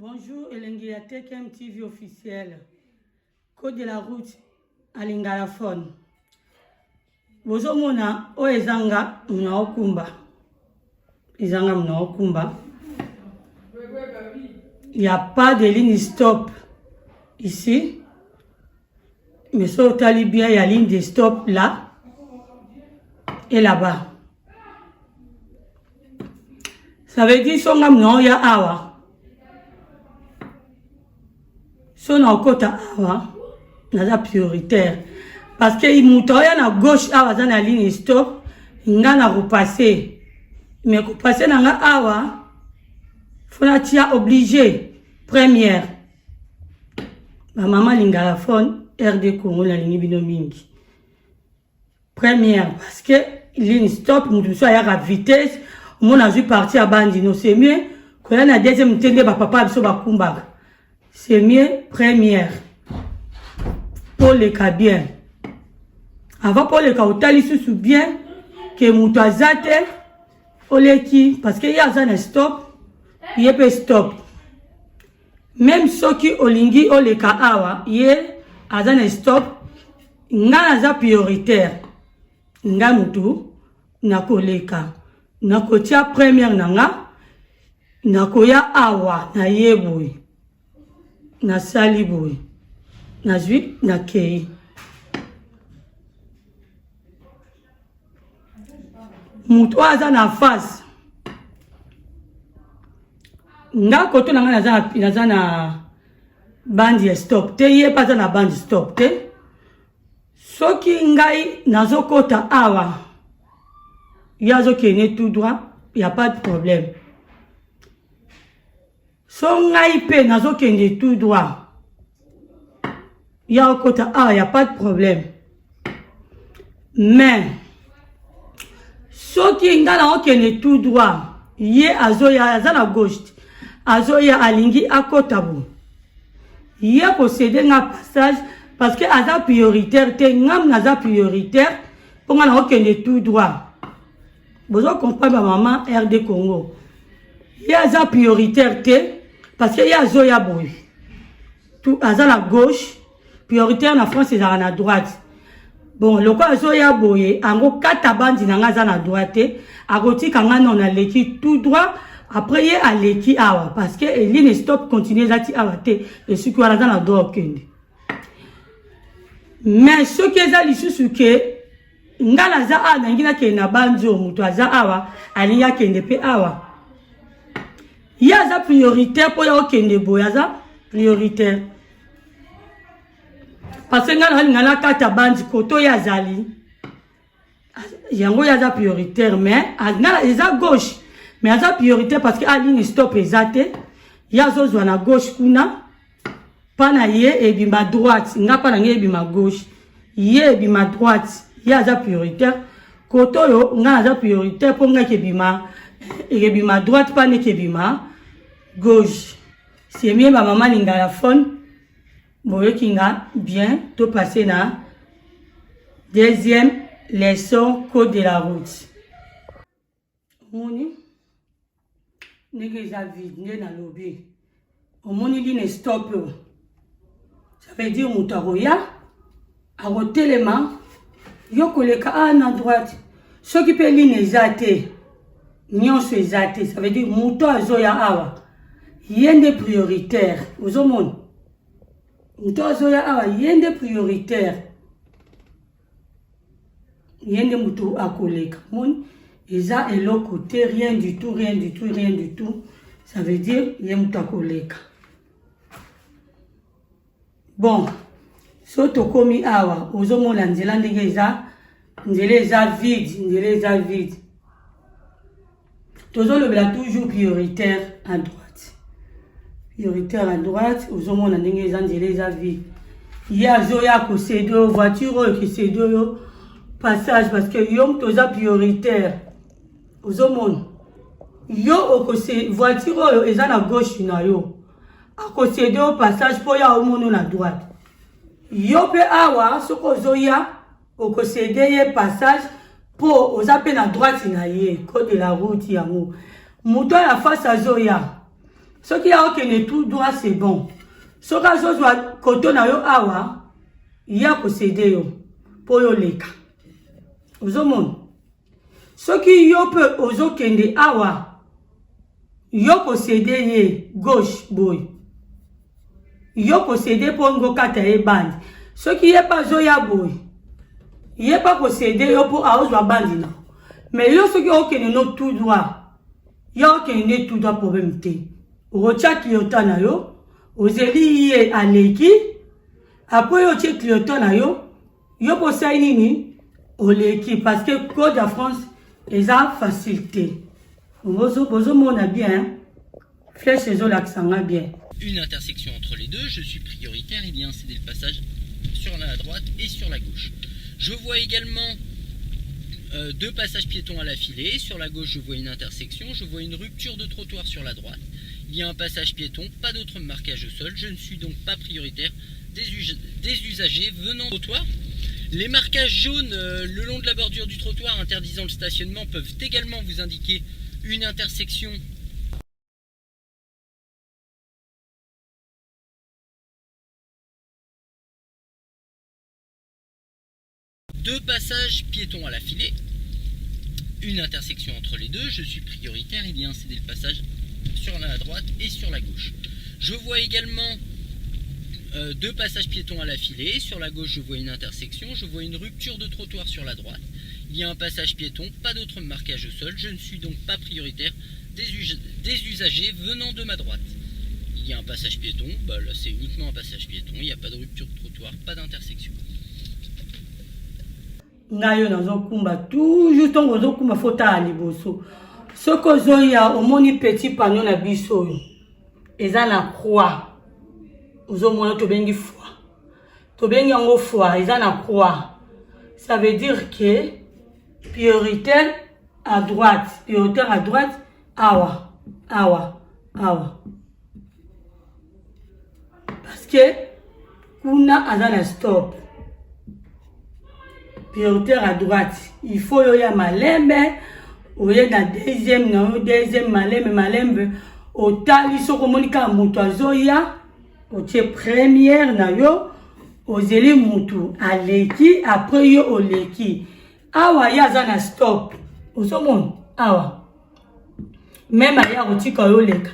Bonjour, Elengiate TV officiel. Code de la route à Lingalafone. Bozo mona o ezanga mna okumba. Ezanga mna okumba. Il n'y a pas de ligne stop ici. Mais sur Talibia, il y a ligne de stop là et là-bas. Ça veut dire son non ya awa. Son okota awa naza prioritaire parce que il moutoya na gauche awa za na ligne stop nga na repasser mais repasser na nga awa fona tia obligé première ma maman Lingalafone RD Congo la ligne bino mingi première parce que ligne stop mutu so ya à vitesse mon a vu partir à bandino c'est mieux que la deuxième tende ba papa biso ba kumba. C'est mieux première pour les cas bien. Avant pour les cas où t'as sous bien que moutazate oleki parce qu'il y a un stop, il y a pas stop. Même ceux qui olingi oleka awa, il y a un stop, nga za prioritaire. Nga mutu na koleka. Na kotia première nanga na koya awa na yeboui. Na saliboui na zui na kei mutu aza na face nga koto nanga naza na bandi ya stop te ye paza na bandi stop te soki ngai nazokota awa yazo kene tout droit y a pas de problème. So ngai pe nazo kende tout droit. Ya kota y a pas de problème. Mais so ki ngala okende tout droit, ye azoya azana gauche. Azoya alingi akota bu. Ye posséder nga passage parce que aza prioritaire te ngam naza prioritaire pour nga okende tout droit. Bozo comprendre maman RD Congo. Ye aza prioritaire te parce qu'il y a Zoya Boy. Tout à la gauche, prioritaire en France, c'est à la droite. Bon, le quoi Zoya Boy, en gros, 4 bandes à la droite, à côté, quand on a l'équipe tout droit, après, il y a l'équipe awa, parce que l'île stop continue à awater, et ce qu'on a dans la droite. Mais ce qui est à l'issue, c'est que, ngalaza a, n'ingina ke na banjo, mutuaza awa, aliya kende pe awa. Il y a ça prioritaire pour y avoir aucun débo, il y a ça prioritaire. Parce que nous avons carte bande koto ya zali. Yango ya ça prioritaire mais il y a gauche. Mais il y a ça prioritaire parce que la ligne stop exacte. Il y a zo na gauche kuna. Pas na ye et bima droite, nga pas na ye bima gauche. Ye bima droite, il y a ça prioritaire. Koto yo nga ça prioritaire pour nga ke bima et bima droite pas ne ke bima gauche. C'est mieux ma maman Lingalafone. Boye kinga bien tout passer na deuxième leçon code de la route. Moni négeza vide né na lobby. Au moni ligne stop. Ça veut dire mutaroya a rotelema yo koleka à droite. Ce qui peut ligne ezate. Nyonso ezate, ça veut dire muto azoya awa. Yende prioritaire. Aux hommes. Muto azoya awa yende prioritaire. Yende muto akoleka. Mon eza elo côté rien du tout, rien du tout, rien du tout. Ça veut dire yende muto akoleka. Bon. Soto komi awa. Aux hommes la nzela ndenge eza vide, nzela eza vide. Toujours le toujours prioritaire à droite. Prioritaire à droite, aux hommes on a des avis. Il y a Zoya qui c'est deux voitures qui c'est deux passages parce que yom toza prioritaire. Aux hommes yo au c'est voiture ils à gauche na yo. À côté deux passages pour ya au monde à droite. Yo pe awa soko Zoya au c'est deux passages pour aux appels à droite na ye code de la route yango. Mouton à face à Zoya. Ce qui a okene tout droit, c'est bon. Ce qui a côté na yo awa, il y a possédé yo pour yo leka. Vous avez ce qui yo peut okende awa, yo possédé ye gauche boy. Yo possédé pour ngo kata ye bande. Ce qui est pas zoya boy. Il n'est pas possédé yo pour aozwa bande na. Mais yo ce qui okene no tout droit. Yo okene tout droit problème te. Rocha cliotan na yo, ozeli ye aleki, après yo che cliotan na yo, yo posay nini, oleki, parce que Code de France, ils ont facilité. Bozo mona bien, flèche ezo l'accent bien. Une intersection entre les deux, je suis prioritaire, et bien c'est le passage sur la droite et sur la gauche. Je vois également deux passages piétons à la filée. Sur la gauche, je vois une intersection, je vois une rupture de trottoir sur la droite. Il y a un passage piéton, pas d'autre marquage au sol. Je ne suis donc pas prioritaire des usagers venant au trottoir. Les marquages jaunes le long de la bordure du trottoir interdisant le stationnement peuvent également vous indiquer une intersection. Deux passages piétons à la filée, une intersection entre les deux, je suis prioritaire, et bien c'est le passage sur la droite et sur la gauche. Je vois également deux passages piétons à la filée, sur la gauche je vois une intersection, je vois une rupture de trottoir sur la droite. Il y a un passage piéton, pas d'autre marquage au sol, je ne suis donc pas prioritaire des usagers venant de ma droite. Il y a un passage piéton, bah là c'est uniquement un passage piéton, il n'y a pas de rupture de trottoir, pas d'intersection. Nayo nazo kumba toujours tongo zo kumba fota aliboso. Soko zoya omoni petit panneau na biso. Eza na croix. Ozo mona to bengi foi. To bengi ngo foi, eza na croix. Ça veut dire que prioritaire à droite, prioritaire à droite, awa, awa, awa. Parce que kuna azana stop. Prioritaire à droite, il faut y a malembe, ou y a la deuxième, non, deuxième malembe, au tali soko monika mutu azoya, au tie première na yo, au zeli mutu aleki, après yo oleki. Awa ya zana stop, au somon, awa. Même aya otika yo leka.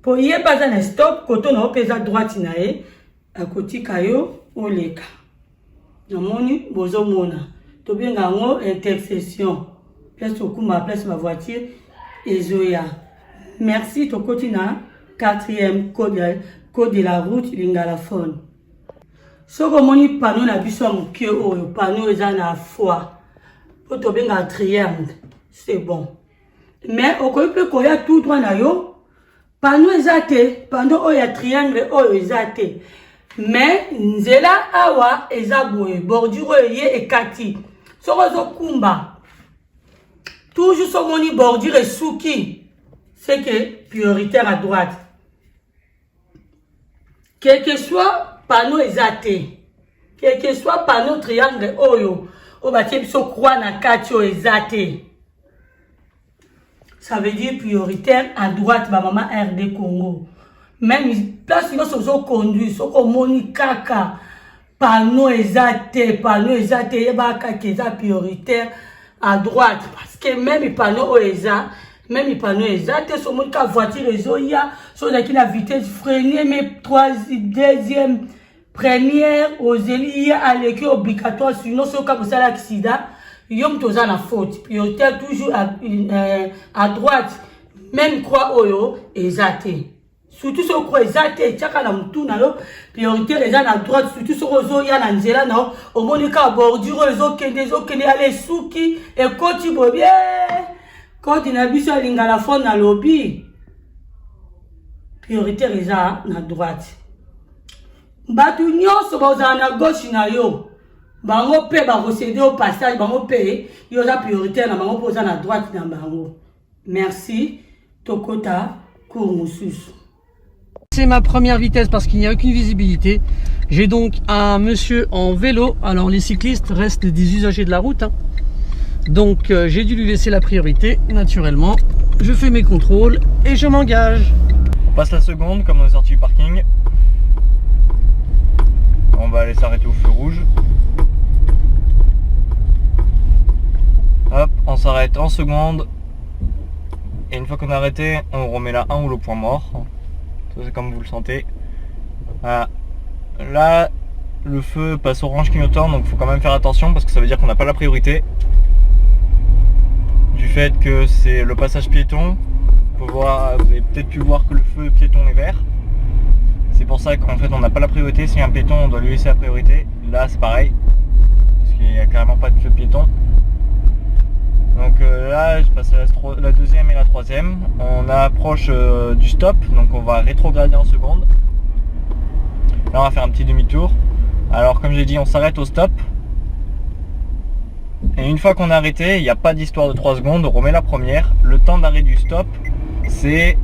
Po ye pas zana stop, koto na opeza droite na ye, a kotika yo oleka. Namoni bozo mona to benga ngo intersection place okuma place ma voiture ezoya. Merci to kotina 4e code de la route lingalaphone. Soko moni panneau na biso mokie oyo panneau eza na foi po to benga triangle, c'est bon. Mais okoyi pe koya tout droit na yo panneau eza te, panneau oyo ya triangle oyo eza te. Mais nzela awa eza boye bordure ye ekati soko zo kumba toujours so moni bordure souki c'est que prioritaire à droite quel que soit panneau ezate quel que soit panneau triangle oyo o batie biso croix na kati o ezate ça veut dire prioritaire à droite ba maman RD Congo. Même place nous sommes conduits, so komoni kaka panneau ezate yeba kaka eza prioritaire à droite parce que même panneau eza même panneau ezate so moni ka voiture ezoya so na ki na vitesse freinée mais deuxième première ozeli aleki obligatoire sinon so ka kosala accident yom toza na faute prioritaire toujours à droite même croix oyo ezate. Surtout ce qu'on ezate chaka la mutuna yo prioritaire eza na droite surtout ce qu'on ya na nzela na o monika bordure ezokende ale suki e koti bobie koti na biso lingalaphone na lobby prioritaire eza na droite. Batu nyonso baza na gauche na yo bango pe ba recéder au passage bango pe yo za prioritaire na bango poza na droite na bango. Merci tokota koumususu. C'est ma première vitesse parce qu'il n'y a aucune visibilité. J'ai donc un monsieur en vélo. Alors les cyclistes restent des usagers de la route, hein. Donc j'ai dû lui laisser la priorité naturellement. Je fais mes contrôles et je m'engage. passe la seconde, comme on est sorti du parking. On va aller s'arrêter au feu rouge. Hop, on s'arrête en seconde. Et une fois qu'on a arrêté, on remet la 1 ou le point mort. Ça c'est comme vous le sentez. Voilà. Là, le feu passe orange clignotant, donc il faut quand même faire attention parce que ça veut dire qu'on n'a pas la priorité. Du fait que c'est le passage piéton. Vous avez peut-être pu voir que le feu piéton est vert. C'est pour ça qu'en fait on n'a pas la priorité. Si y a un piéton, on doit lui laisser la priorité. Là c'est pareil, parce qu'il n'y a carrément pas de feu piéton. Donc là je passe à la deuxième et la troisième. On approche du stop, donc on va rétrograder en seconde. Là on va faire un petit demi-tour. Alors comme j'ai dit, on s'arrête au stop. Et une fois qu'on a arrêté, il n'y a pas d'histoire de 3 secondes, on remet la première. Le temps d'arrêt du stop, c'est